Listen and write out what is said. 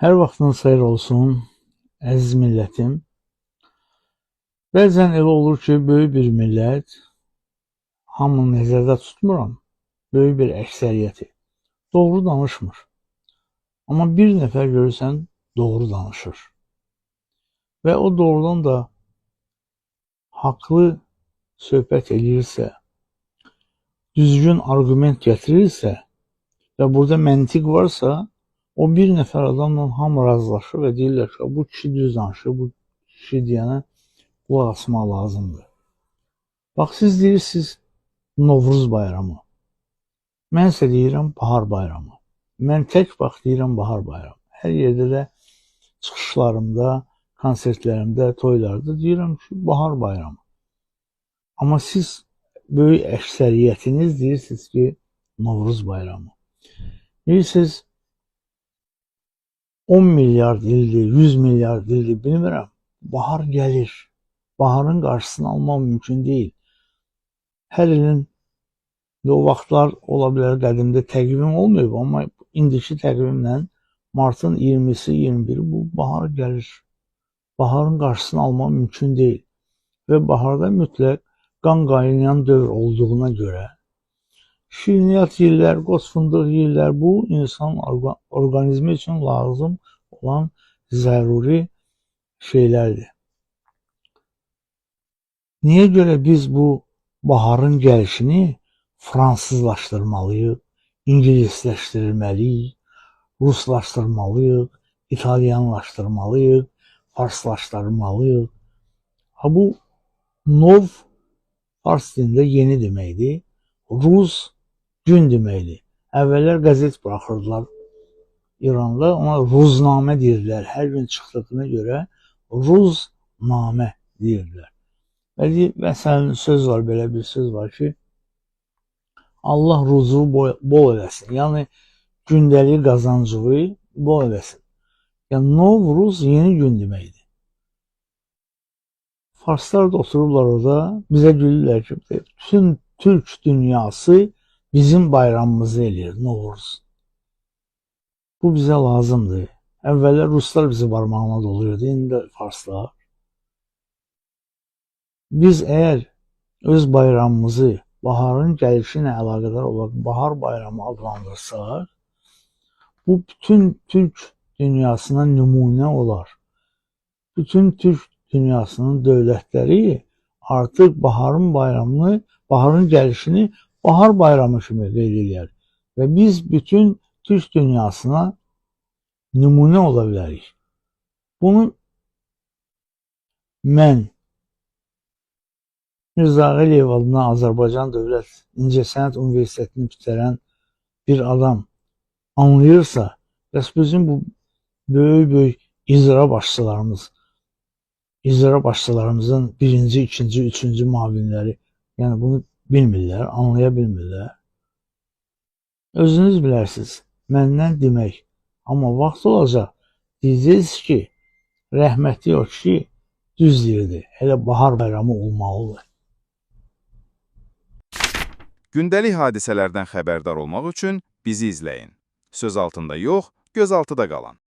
Hər vaxtınız xeyir olsun, əziz millətim. Bəzən elə olur ki, böyük bir millət, hamını nəzərdə tutmuram, böyük bir əksəriyyəti doğru danışmır. Amma bir nəfər görürsən, doğru danışır. Və o doğrudan da haqlı söhbət edirsə, düzgün arqument gətirirsə və burada məntiq varsa, o bir nəfər adamla hamı razılaşır və deyirlər ki, bu kişi düz danışır, bu kişi deyənə qulaq asmaq lazımdır. Bax, siz deyirsiniz Novruz bayramı. Mən isə deyirəm bahar bayramı. Mən tək vaxt deyirəm bahar bayramı. Hər yerdə də çıxışlarımda, konsertlərimdə, toylarda deyirəm ki, bahar bayramı. Amma siz böyük əksəriyyətiniz deyirsiniz ki, Novruz bayramı. Deyirsiniz 10 milyard ildir, 100 milyard ildir, bilmirəm. Bahar gəlir. Baharın qarşısını almaq mümkün deyil. Hər ilin o vaxtlar ola bilər qədimdə təqvim olmayıb, amma indiki təqvimlə martın 20-si, 21-i bu bahar gəlir. Baharın qarşısını almaq mümkün deyil. Və baharda mütləq qan qaynayan dövr olduğuna görə şirniyyat yeyirlər, qoz fındıq yeyirlər. Bu, insan orqanizmi üçün lazım olan zəruri şeylərdir. Niyə görə biz bu baharın gəlişini fransızlaşdırmalıyıq, ingilisləşdirməliyik, ruslaşdırmalıyıq, italyanlaşdırmalıyıq, farslaşdırmalıyıq? Ha, bu nov fars dilində yeni deməkdir, ruz gün deməkdir. Əvvəllər qəzet buraxırdılar İranda, ona ruznamə deyirdilər. Hər gün çıxdığına görə ruznamə deyirdilər. Məsələn, söz var, belə bir söz var ki, Allah ruzu bol eləsin. Yəni, gündəlik qazancığı bol eləsin. Yəni, Novruz yeni gün deməkdir. Farslar da otururlar orada, bizə gülürlər ki, bütün Türk dünyası bizim bayramımızı eləyir, Novruz. Bu bizə lazımdır. Əvvəllər ruslar bizi barmağına doluyurdu, indi də farslar. Biz əgər öz bayramımızı baharın gəlişi ilə əlaqədar olaraq bahar bayramı adlandırsaq, bu bütün Türk dünyasına nümunə olar. Bütün Türk dünyasının dövlətləri artıq baharın bayramını, baharın gəlişini bahar bayramı kimi qeyd edir. Və biz bütün Türk dünyasına nümunə ola bilərik. Bunu mən Mirzə Ağayev adına Azərbaycan Dövlət İncəsənət Universitetini bitirən bir adam anlayırsa, bəs bizim bu böyük icra başçılarımızın birinci, ikinci, üçüncü müavinləri, yəni bunu bilmirlər, anlaya bilmirlər. Özünüz bilərsiniz, məndən demək. Amma vaxt olacaq, deyəcəksiniz ki, rəhmətli o ki, düz deyirdi, elə bahar bayramı olmalıdır. Gündəlik hadisələrdən xəbərdar olmaq üçün bizi izləyin. Söz altında yox, göz altıda qalın.